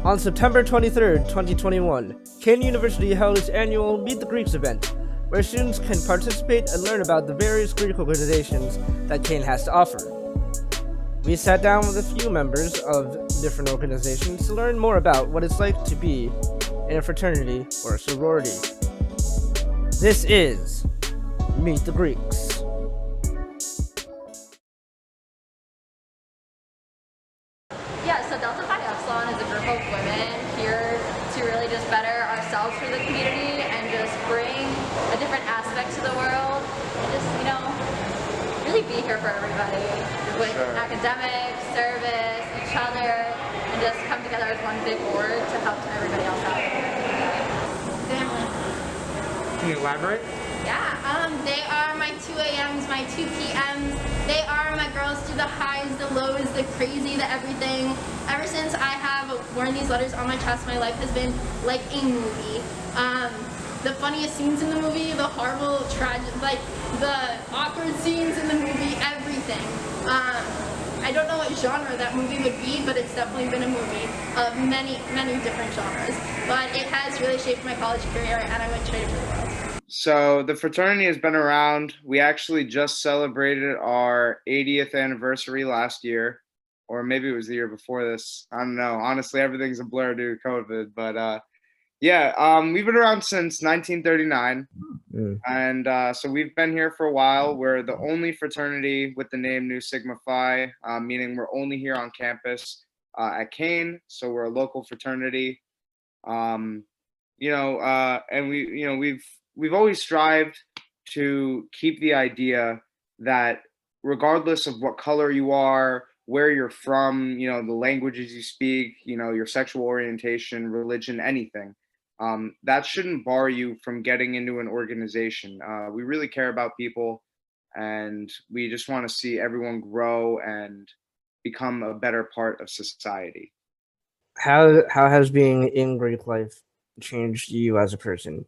On September 23rd, 2021, Kane University held its annual Meet the Greeks event, where students can participate and learn about the various Greek organizations that Kane has to offer. We sat down with a few members of different organizations to learn more about what it's like to be in a fraternity or a sorority. This is Meet the Greeks. Yeah, so Delta Phi Epsilon is a group of women here to really just better ourselves for the community and just bring a different aspect to the world and just, really be here for everybody with academics, service, each other, and just come together as one big org to help everybody else out. Family. Can you elaborate? Yeah, they are my 2 a.m.s, my 2 p.m.s. They are my girls through the highs, the lows, the crazy, the everything. Ever since I have worn these letters on my chest, my life has been like a movie. The funniest scenes in the movie, the horrible, tragic, like the awkward scenes in the movie, everything. I don't know what genre that movie would be, but it's definitely been a movie of many, many different genres. But it has really shaped my college career, and I wouldn't trade it for the world. So the fraternity has been around. We actually just celebrated our 80th anniversary last year, or maybe it was the year before this. I don't know. Honestly, everything's a blur due to COVID. But we've been around since 1939. And so we've been here for a while. We're the only fraternity with the name Nu Sigma Phi, meaning we're only here on campus at Kane. So we're a local fraternity. And we've always strived to keep the idea that regardless of what color you are, where you're from, the languages you speak, your sexual orientation, religion, anything, that shouldn't bar you from getting into an organization. We really care about people, and we just want to see everyone grow and become a better part of society. How has being in Greek life changed you as a person?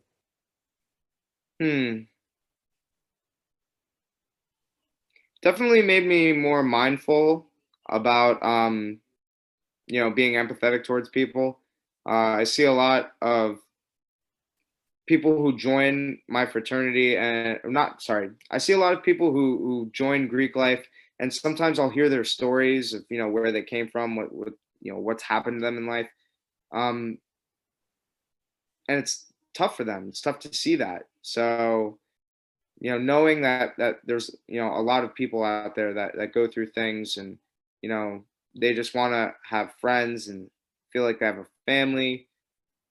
Definitely made me more mindful about being empathetic towards people. I see a lot of people who join my fraternity and not sorry. I see a lot of people who join Greek life, and sometimes I'll hear their stories of where they came from, what what's happened to them in life. And it's tough for them. It's tough to see that. So knowing that there's a lot of people out there that go through things, and they just want to have friends and feel like they have a family.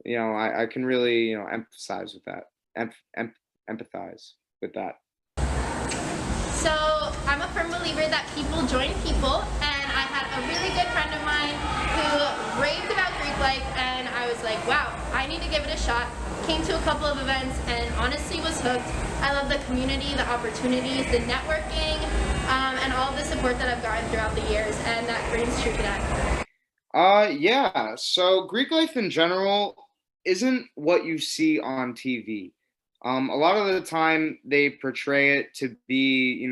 I can really empathize with that. Empathize with that. So I'm a firm believer that people join people, and I had a really good friend of mine who raved about Greek life, and I was like, wow, I need to give it a shot. Came to a couple of events and honestly was hooked. I love the community, the opportunities, the networking, and all of the support that I've gotten throughout the years, and that rings true today. Yeah. So Greek life in general isn't what you see on TV. A lot of the time they portray it to be,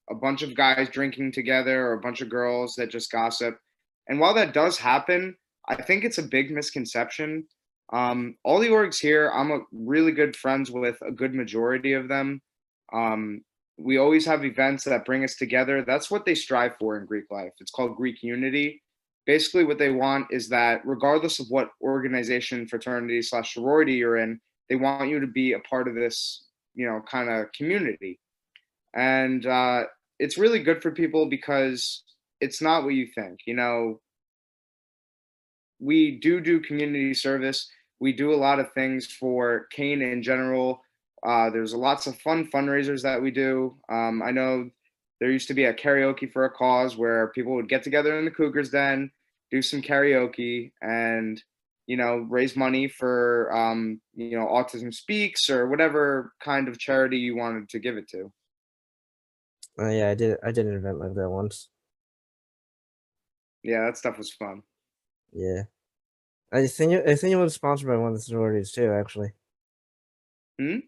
a bunch of guys drinking together or a bunch of girls that just gossip. And while that does happen, I think it's a big misconception. All the orgs here, I'm really good friends with a good majority of them. We always have events that bring us together. That's what they strive for in Greek life. It's called Greek unity. Basically, what they want is that regardless of what organization, fraternity / sorority you're in, they want you to be a part of this, kind of community. And it's really good for people because it's not what you think. We do community service. We do a lot of things for Kane in general. There's lots of fun fundraisers that we do. I know there used to be a karaoke for a cause where people would get together in the Cougar's Den, do some karaoke, and raise money for Autism Speaks or whatever kind of charity you wanted to give it to. Yeah, I did an event like that once. Yeah, that stuff was fun. Yeah, I think it was sponsored by one of the sororities too. Actually, I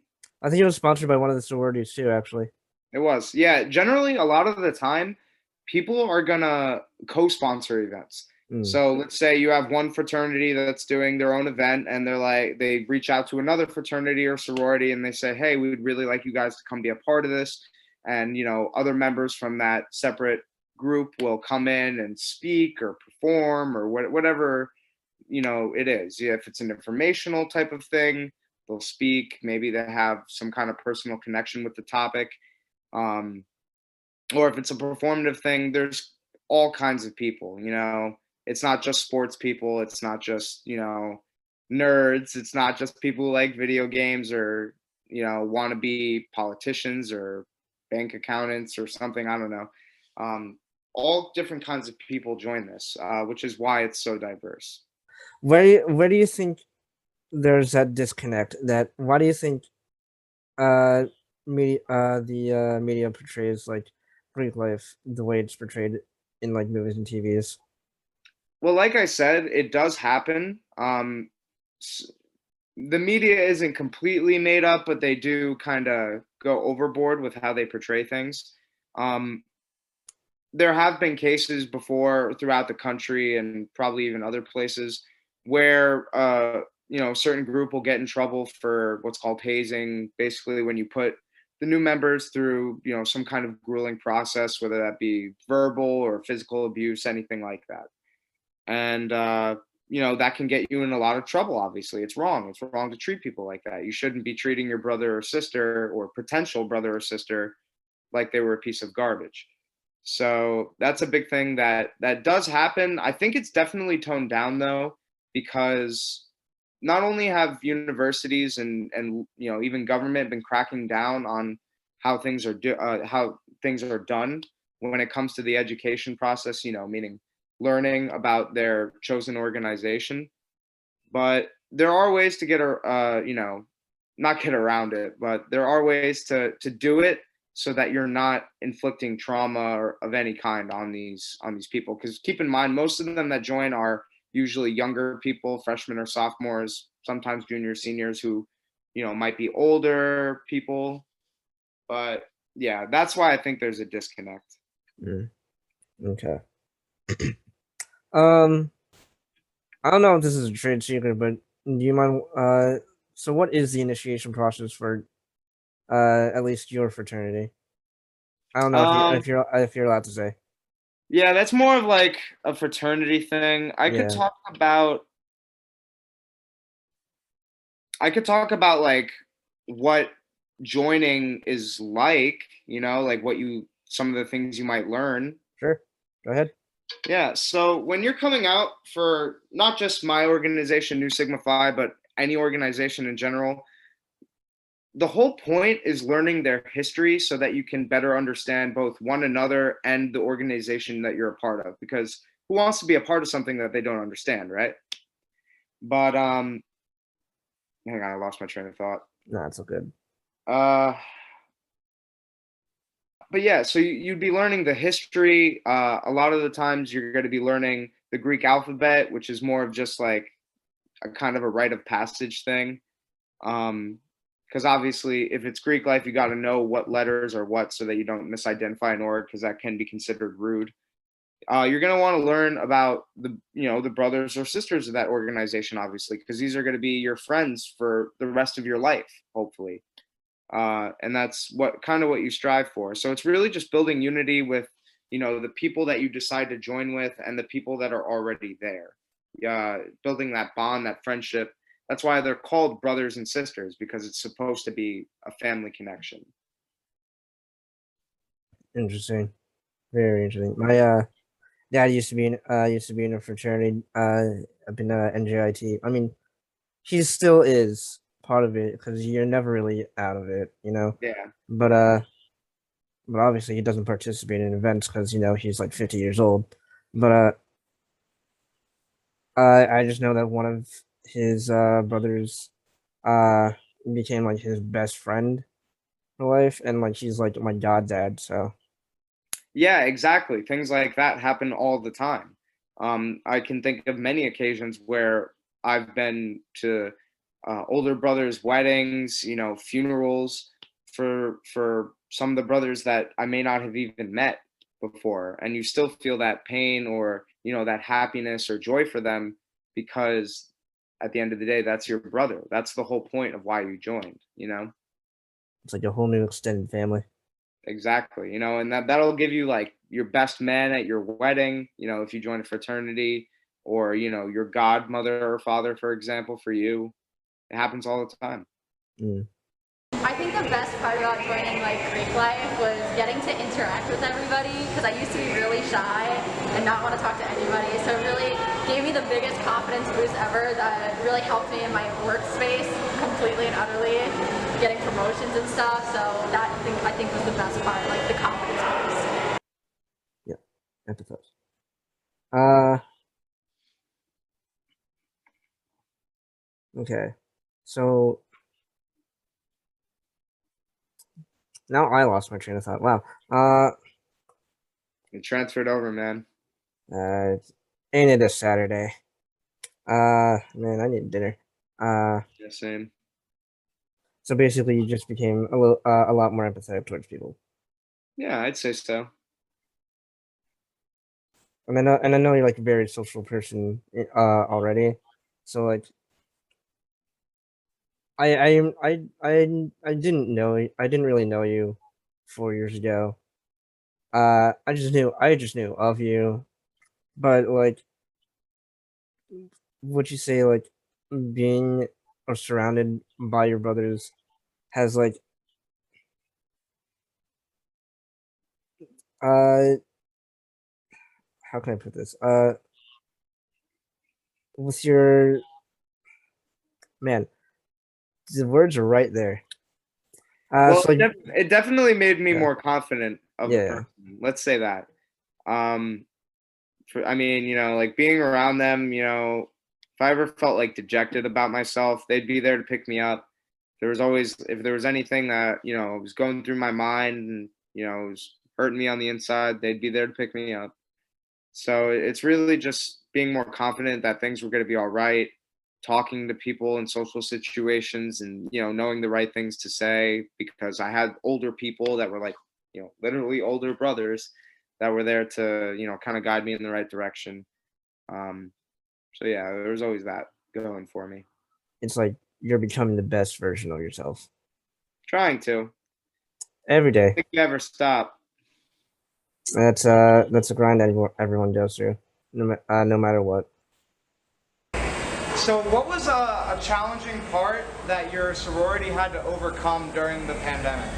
think it was sponsored by one of the sororities too. Actually, It was. Yeah, generally a lot of the time people are gonna co-sponsor events. Mm. So let's say you have one fraternity that's doing their own event, and they reach out to another fraternity or sorority and they say, hey, we would really like you guys to come be a part of this. And, other members from that separate group will come in and speak or perform or whatever, it is. Yeah, if it's an informational type of thing, they'll speak. Maybe they have some kind of personal connection with the topic. Um, or if it's a performative thing, there's all kinds of people, it's not just sports people, it's not just, nerds, it's not just people who like video games or, want to be politicians or bank accountants or something, I don't know. um, all different kinds of people join this, which is why it's so diverse. Where do you think there's that disconnect? That why do you think uh the media portrays like Greek life the way it's portrayed in like movies and TVs? Well, like I said, it does happen. The media isn't completely made up, but they do kind of go overboard with how they portray things. Um, there have been cases before throughout the country and probably even other places where a certain group will get in trouble for what's called hazing. Basically, when you put the new members through some kind of grueling process, whether that be verbal or physical abuse, anything like that. And that can get you in a lot of trouble. Obviously, it's wrong to treat people like that. You shouldn't be treating your brother or sister or potential brother or sister like they were a piece of garbage. So that's a big thing that does happen. I think it's definitely toned down though, because not only have universities and even government been cracking down on how things are done when it comes to the education process, meaning learning about their chosen organization. But there are ways to not get around it, but there are ways to do it so that you're not inflicting trauma or of any kind on these people. Because keep in mind, most of them that join are usually younger people, freshmen or sophomores, sometimes juniors, seniors, who might be older people. But yeah, that's why I think there's a disconnect. Mm. Okay. Um, I don't know if this is a trade secret, but do you mind? So what is the initiation process for at least your fraternity? I don't know if you Um, if you're allowed to say. yeah, that's more of like a fraternity thing. Yeah, I could talk about like what joining is like, like some of the things you might learn. sure. Go ahead. Yeah, so when you're coming out for not just my organization, New Sigma Phi, but any organization in general, the whole point is learning their history so that you can better understand both one another and the organization that you're a part of. Because who wants to be a part of something that they don't understand, right? But hang on, I lost my train of thought. Nah, it's all good. Uh, but yeah, so you'd be learning the history. A lot of the times you're going to be learning the Greek alphabet, which is more of just like a kind of a rite of passage thing. Because obviously, if it's Greek life, you got to know what letters are what so that you don't misidentify an org, because that can be considered rude. You're going to want to learn about the brothers or sisters of that organization, obviously, because these are going to be your friends for the rest of your life, hopefully. And that's what you strive for. So it's really just building unity with the people that you decide to join with and the people that are already there. Building that bond, that friendship. That's why they're called brothers and sisters, because it's supposed to be a family connection. Interesting. Very interesting. My dad used to be in a fraternity up in NJIT. I mean, he still is part of it because you're never really out of it, you know. Yeah. But but obviously he doesn't participate in events because he's like 50 years old. But I just know that one of his brothers uh became like his best friend for life, and like he's like my goddad. So Yeah, exactly. Things like that happen all the time. I can think of many occasions where I've been to older brothers' weddings, funerals for some of the brothers that I may not have even met before, and you still feel that pain or that happiness or joy for them, because at the end of the day, that's your brother. That's the whole point of why you joined. It's like a whole new extended family. Exactly. And that'll give you like your best man at your wedding, if you join a fraternity, or, your godmother or father, for example, for you. It happens all the time. Mm. I think the best part about joining like Greek life was getting to interact with everybody, because I used to be really shy and not want to talk to anybody. So it really gave me the biggest confidence boost ever that really helped me in my workspace completely and utterly, getting promotions and stuff. So that I think was the best part, like the confidence boost. Yeah, empathize. Okay. So now I lost my train of thought. Wow. You transferred over, man. Ain't it a Saturday? Man, I need dinner. Yeah, same. So basically, you just became a lot more empathetic towards people. Yeah, I'd say so. And I know you're like a very social person, already. So like, I didn't really know you 4 years ago. I just knew of you, but like, would you say like being or surrounded by your brothers has like uh how can I put this? With your man, the words are right there. Well, So it definitely made me yeah, more confident of a yeah, person. Let's say that. Um, I mean, like being around them, if I ever felt like dejected about myself, they'd be there to pick me up. If there was anything that, was going through my mind and, was hurting me on the inside, they'd be there to pick me up. So it's really just being more confident that things were going to be all right, talking to people in social situations and, knowing the right things to say, because I had older people that were like, literally older brothers that were there to, kind of guide me in the right direction. Um, so yeah, there was always that going for me. it's like you're becoming the best version of yourself Trying to. every day. Think you ever stop. That's a grind that everyone goes through, no matter what. So, what was a challenging part that your sorority had to overcome during the pandemic?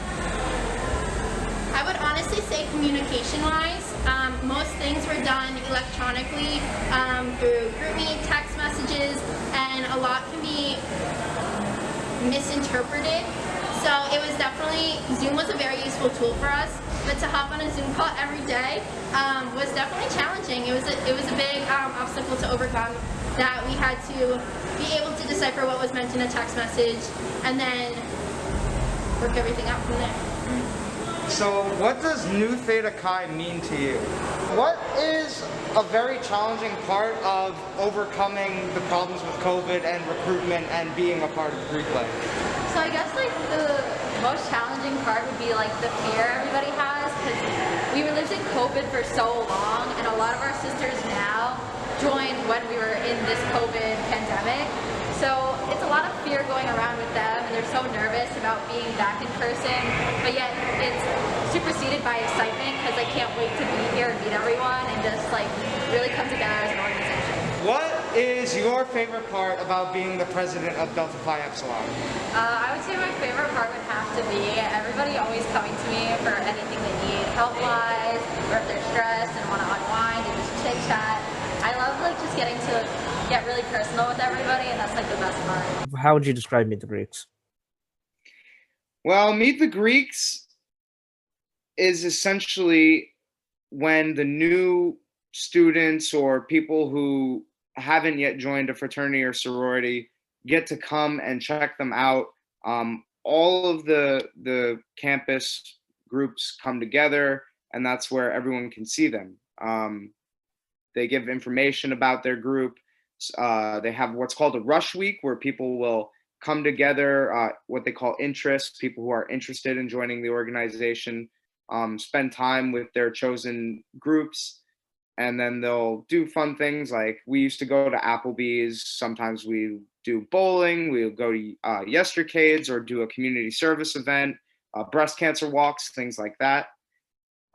I would honestly say communication-wise, most things were done electronically through GroupMe, text messages, and a lot can be misinterpreted. So it was definitely, Zoom was a very useful tool for us, but to hop on a Zoom call every day was definitely challenging. It was a big obstacle to overcome, that we had to be able to decipher what was meant in a text message and then work everything out from there. So, what does Nu Theta Chi mean to you? What is a very challenging part of overcoming the problems with COVID and recruitment and being a part of Greek life? So I guess like the most challenging part would be like the fear everybody has, because we lived in COVID for so long, and a lot of our sisters now joined when we were in this COVID pandemic. So it's a lot of fear going around with them, and they're so nervous about being back in person, but yet it's superseded by excitement because they can't wait to be here and meet everyone and just like really come together as an organization. What is your favorite part about being the president of Delta Phi Epsilon? I would say my favorite part would have to be everybody always coming to me for anything they need help-wise, or if they're stressed and want to unwind and just chit-chat. I love like just getting to get really personal with everybody, and that's like the best part. How would you describe Meet the Greeks? Well, Meet the Greeks is essentially when the new students or people who haven't yet joined a fraternity or sorority get to come and check them out. All of the campus groups come together, and that's where everyone can see them. They give information about their group. They have what's called a rush week, where people will come together, what they call interests, people who are interested in joining the organization, spend time with their chosen groups, and then they'll do fun things like we used to go to Applebee's. Sometimes we do bowling. We'll go to yestercades or do a community service event, breast cancer walks, things like that.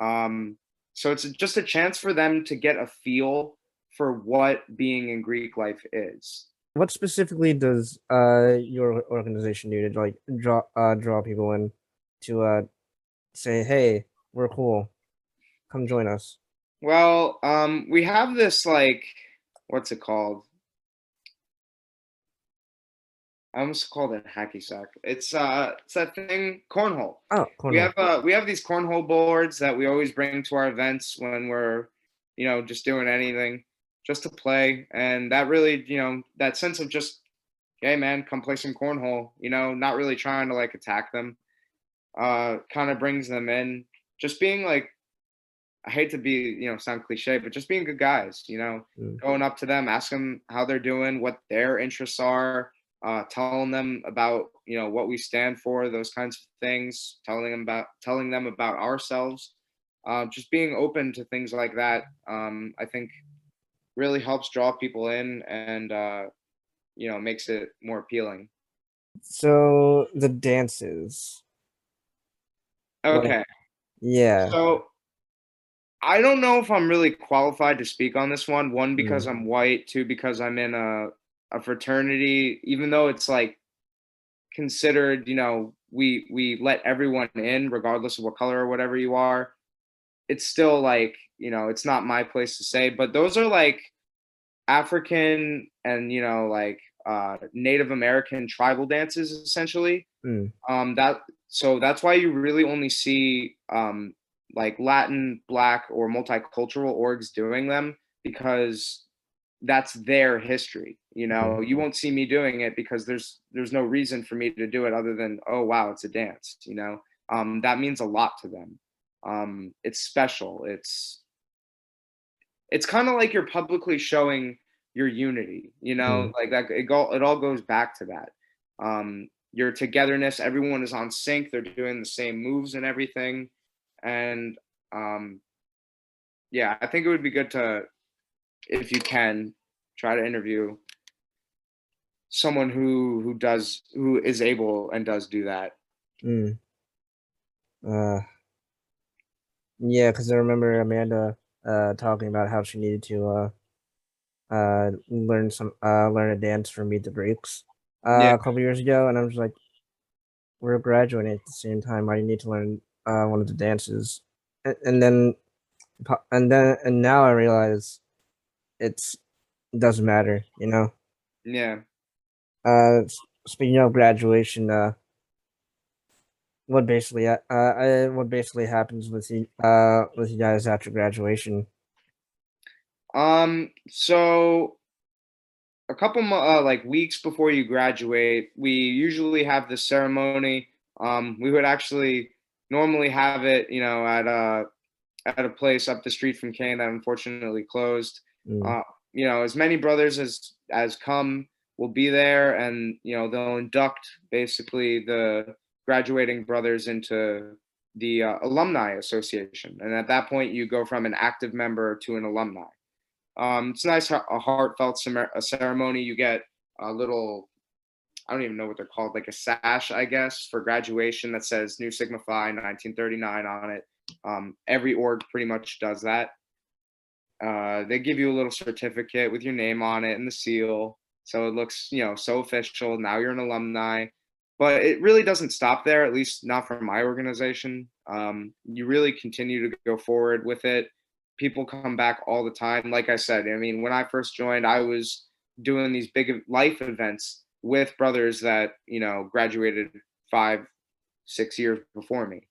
So it's just a chance for them to get a feel for what being in Greek life is. What specifically does your organization do to like draw people in to say, hey, we're cool, come join us? Well, we have this like, what's it called? I almost called it hacky sack. It's that thing, cornhole. Oh, cornhole. We have these cornhole boards that we always bring to our events when we're, just doing anything, just to play, and that really, that sense of just, hey man, come play some cornhole. Not really trying to like attack them. Kind of brings them in. Just being like, I hate to be, sound cliche, but just being good guys, going up to them, ask them how they're doing, what their interests are, telling them about, what we stand for, those kinds of things, telling them about ourselves, just being open to things like that. I think really helps draw people in and, makes it more appealing. So the dances. Okay. Yeah. So I don't know if I'm really qualified to speak on this one. One, because I'm white. Two, because I'm in a fraternity. Even though it's like considered, we let everyone in regardless of what color or whatever you are. It's still like, it's not my place to say. But those are like African and like Native American tribal dances essentially. So that's why you really only see like Latin, Black, or multicultural orgs doing them, because that's their history. You won't see me doing it because there's no reason for me to do it other than, oh wow, it's a dance. That means a lot to them. It's special. It's kind of like you're publicly showing your unity. Like that. It all goes back to that. Your togetherness. Everyone is on sync. They're doing the same moves and everything. And yeah, I think it would be good to, if you can, try to interview someone who is able and does do that. Yeah, because I remember Amanda talking about how she needed to learn a dance for Meet the Greeks Yeah. a couple years ago, and I was like, we're graduating at the same time. I need to learn one of the dances, and now I realize it doesn't matter. Yeah. Speaking of graduation, what basically happens with you guys after graduation? So a couple like weeks before you graduate, we usually have this ceremony. We would actually normally have it, at a place up the street from Kane that unfortunately closed. As many brothers as come will be there, and they'll induct basically the graduating brothers into the alumni association, and at that point you go from an active member to an alumni. It's nice, a heartfelt ceremony. You get a little, I don't even know what they're called, like a sash, I guess, for graduation that says Nu Sigma Phi 1939 on it. Every org pretty much does that. They give you a little certificate with your name on it and the seal, so it looks, so official. Now you're an alumni, but it really doesn't stop there, at least not for my organization. You really continue to go forward with it. People come back all the time. Like I said, I mean, when I first joined, I was doing these big life events with brothers that, graduated 5-6 years before me.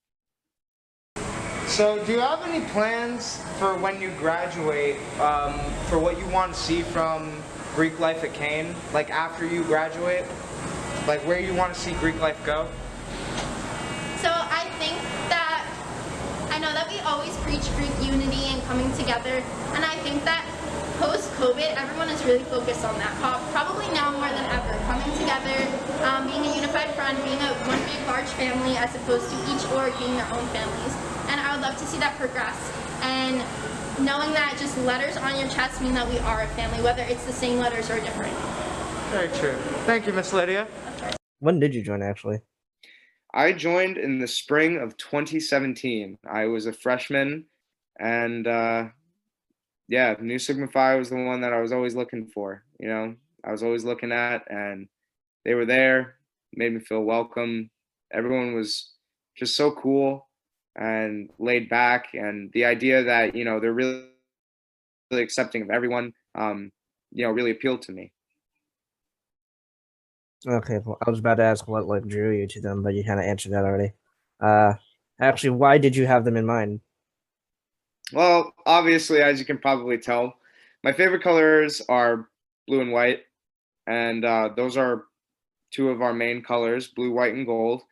So do you have any plans for when you graduate, for what you want to see from Greek life at Kane? Like after you graduate? Like where you want to see Greek life go? So I think that, I know that we always preach Greek unity and coming together, and I think that post-COVID, everyone is really focused on that. Probably now more than ever, coming together, being a unified front, being one big large family as opposed to each org being their own families. And I would love to see that progress. And knowing that just letters on your chest mean that we are a family, whether it's the same letters or different. Very true. Thank you, Miss Lydia. When did you join, actually? I joined in the spring of 2017. I was a freshman, and yeah, Nu Sigma Phi was the one that I was always looking for. I was always looking at, and they were there, made me feel welcome. Everyone was just so cool and laid back, and the idea that they're really, really accepting of everyone, really appealed to me. Okay, well, I was about to ask what like drew you to them, but you kind of answered that already. Uh, actually, why did you have them in mind? Well, obviously, as you can probably tell, my favorite colors are blue and white, and those are two of our main colors, blue, white, and gold.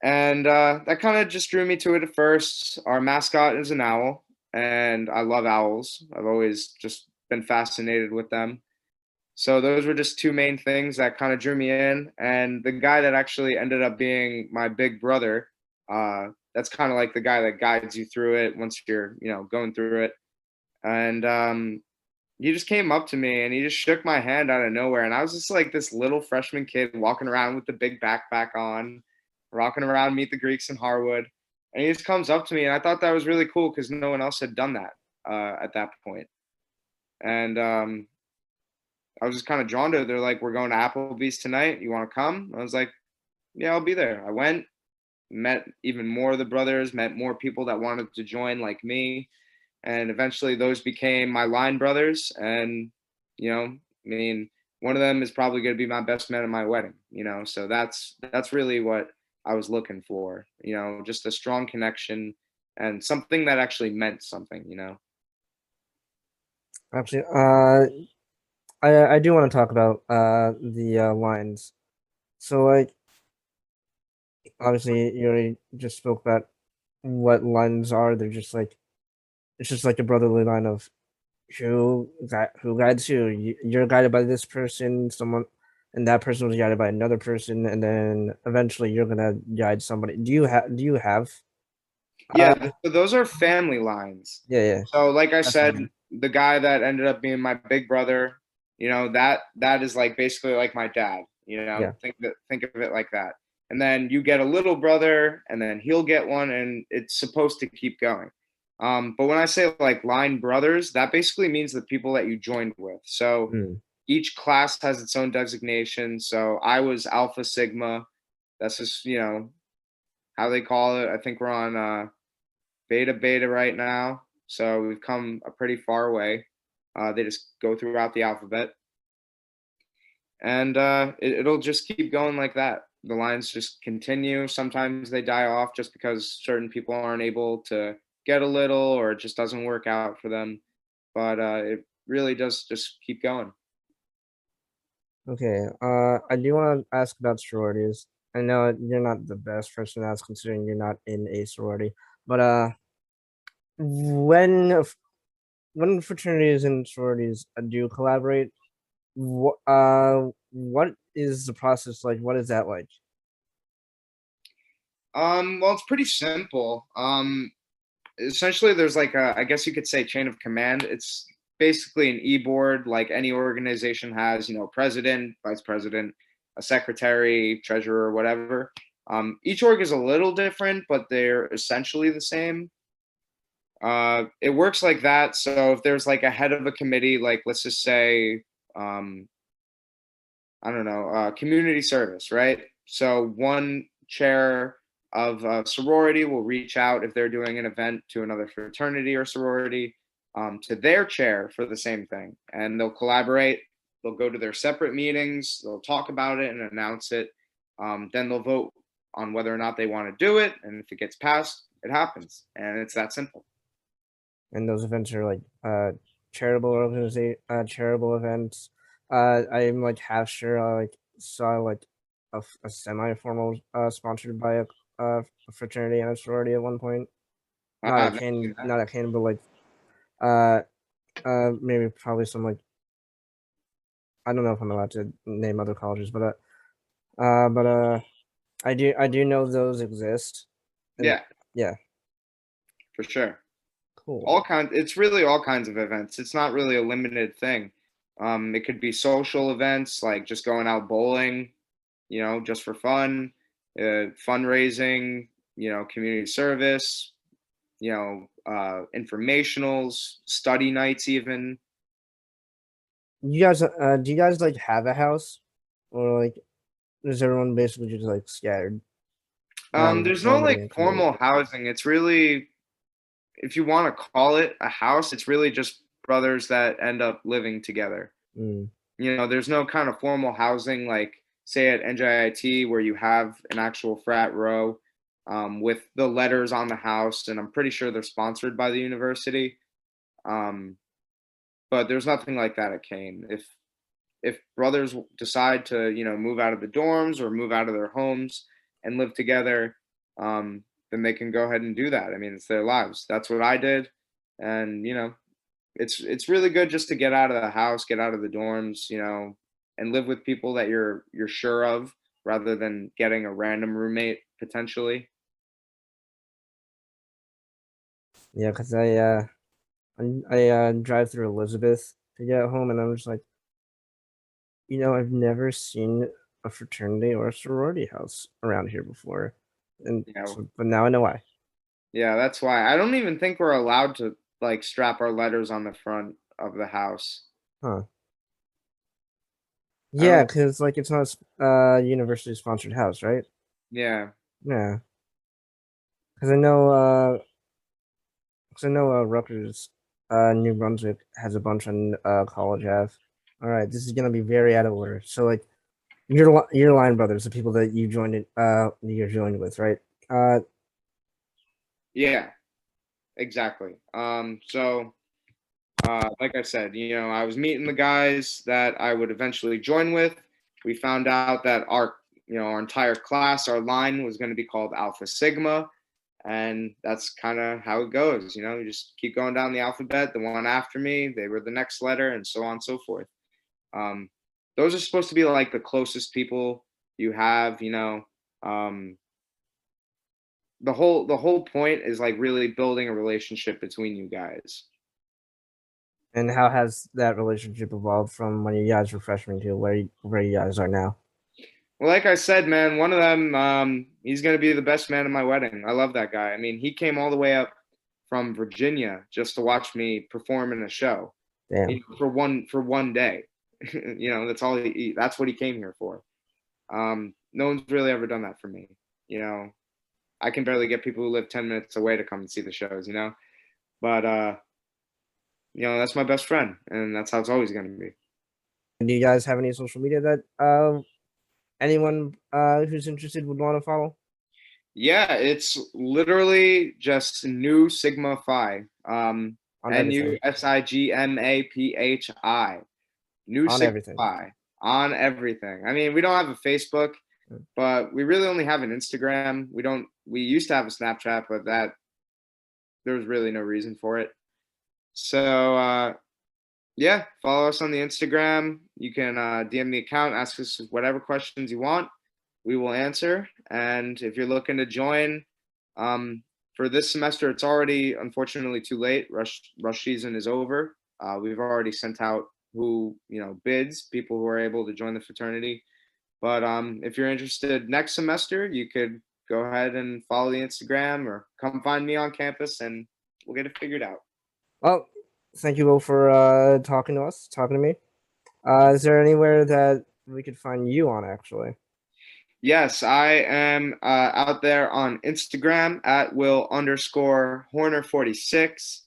And that kind of just drew me to it at first. Our mascot is an owl, and I love owls. I've always just been fascinated with them. So those were just two main things that kind of drew me in. And the guy that actually ended up being my big brother, that's kind of like the guy that guides you through it once you're, going through it. And he just came up to me and he just shook my hand out of nowhere. And I was just like this little freshman kid walking around with the big backpack on, rocking around Meet the Greeks in Harwood. And he just comes up to me. And I thought that was really cool because no one else had done that at that point. And I was just kind of drawn to it. They're like, we're going to Applebee's tonight. You want to come? I was like, yeah, I'll be there. I went, met even more of the brothers, met more people that wanted to join like me. And eventually those became my line brothers. And, one of them is probably going to be my best man at my wedding, so that's really what I was looking for, just a strong connection and something that actually meant something. Actually, I do want to talk about the lines. So like, obviously, you already just spoke about what lines are. They're just like it's just like a brotherly line of who guides you. You're guided by this person, someone, and that person was guided by another person, and then eventually you're gonna guide somebody. Do you have? Yeah, so those are family lines. Yeah. So like I That's what I said, mean. the guy that ended up being my big brother, that is like basically like my dad, Yeah. think of it like that. And then you get a little brother and then he'll get one and it's supposed to keep going. But when I say like line brothers, that basically means the people that you joined with. So Mm. each class has its own designation. So I was Alpha Sigma. That's just, how they call it. I think we're on beta right now. So we've come a pretty far way. They just go throughout the alphabet. And it'll just keep going like that. The lines just continue. Sometimes they die off just because certain people aren't able to get a little or it just doesn't work out for them. But it really does just keep going. Okay. I do want to ask about sororities. I know you're not the best person to ask considering you're not in a sorority, but when when fraternities and sororities do collaborate, what is the process like? What is that like? Well, it's pretty simple. Essentially, there's like I guess you could say chain of command. It's basically an e-board like any organization has, president, vice president, a secretary, treasurer, whatever. Each org is a little different, but they're essentially the same. It works like that. So if there's like a head of a committee, like let's just say, I don't know, community service, right? So one chair of a sorority will reach out if they're doing an event to another fraternity or sorority, to their chair for the same thing. And they'll collaborate. They'll go to their separate meetings. They'll talk about it and announce it. Then they'll vote on whether or not they want to do it. And if it gets passed, it happens. And it's that simple. And those events are like charitable events. I'm like half sure I like saw like a semi-formal sponsored by a fraternity and a sorority at one point. Not I've at never Kane, seen that. not at Kane, but like uh maybe probably some like I don't know if I'm allowed to name other colleges, but I do know those exist. And Yeah, yeah, for sure. Cool. all kinds. It's really all kinds of events. It's not really a limited thing. It could be social events like just going out bowling, just for fun, fundraising, community service, informationals, study nights, even. Do you guys like have a house, or like is everyone basically just like scattered There's no around the like community? formal housing. It's really, if you want to call it a house, it's really just brothers that end up living together. Mm. There's no kind of formal housing like, say, at NJIT where you have an actual frat row with the letters on the house, and I'm pretty sure they're sponsored by the university. Um, but there's nothing like that at Kane. If brothers decide to, move out of the dorms or move out of their homes and live together, then they can go ahead and do that. I mean, it's their lives. That's what I did, and it's really good just to get out of the house, get out of the dorms, and live with people that you're sure of, rather than getting a random roommate potentially. Yeah, because I drive through Elizabeth to get home, and I'm just like, I've never seen a fraternity or a sorority house around here before, and You know, so, but now I know why. yeah, that's why I don't even think we're allowed to like strap our letters on the front of the house. Huh? I Yeah, don't. because like it's not university sponsored house, right? Yeah, Yeah, because I know Rutgers, New Brunswick has a bunch on College Ave. All right, this is gonna be very out of order. So like your line brothers, the people that you're joined with, right? Uh, yeah, exactly. Like I said, I was meeting the guys that I would eventually join with. We found out that our entire class, our line was going to be called Alpha Sigma. And that's kind of how it goes. You just keep going down the alphabet. The one after me, they were the next letter, and so on and so forth. Um, those are supposed to be like the closest people you have. Um, the whole point is like really building a relationship between you guys. and how has that relationship evolved from when you guys were freshmen to where you guys are now? Well, like I said, man, one of them, he's gonna be the best man at my wedding. I love that guy. I mean, he came all the way up from Virginia just to watch me perform in a show, Damn. for one day. That's all that's what he came here for. No one's really ever done that for me. You know, I can barely get people who live 10 minutes away to come and see the shows. But that's my best friend, and that's how it's always gonna be. Do you guys have any social media that anyone who's interested would want to follow? Yeah, it's literally just New Sigma Phi. On everything. Nusigmaphi. New On Sigma everything. Phi on everything. I mean, we don't have a Facebook, Mm. but we really only have an Instagram. We used to have a Snapchat, but there was really no reason for it. So yeah, follow us on the Instagram. You can DM the account, ask us whatever questions you want. We will answer. And if you're looking to join, for this semester, it's already unfortunately too late. Rush season is over. We've already sent out bids, people who are able to join the fraternity. But if you're interested next semester, you could go ahead and follow the Instagram or come find me on campus, and we'll get it figured out. Well, thank you all for talking to me. Is there anywhere that we could find you on actually? Yes, I am out there on Instagram at Will_Horner46.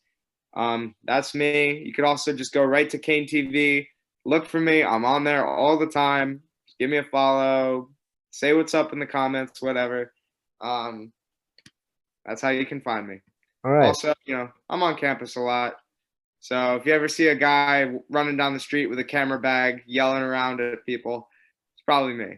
That's me. You could also just go right to Kane TV, look for me. I'm on there all the time. Give me a follow, say what's up in the comments, whatever. Um, that's how you can find me. All right. Also, I'm on campus a lot. So if you ever see a guy running down the street with a camera bag yelling around at people, it's probably me.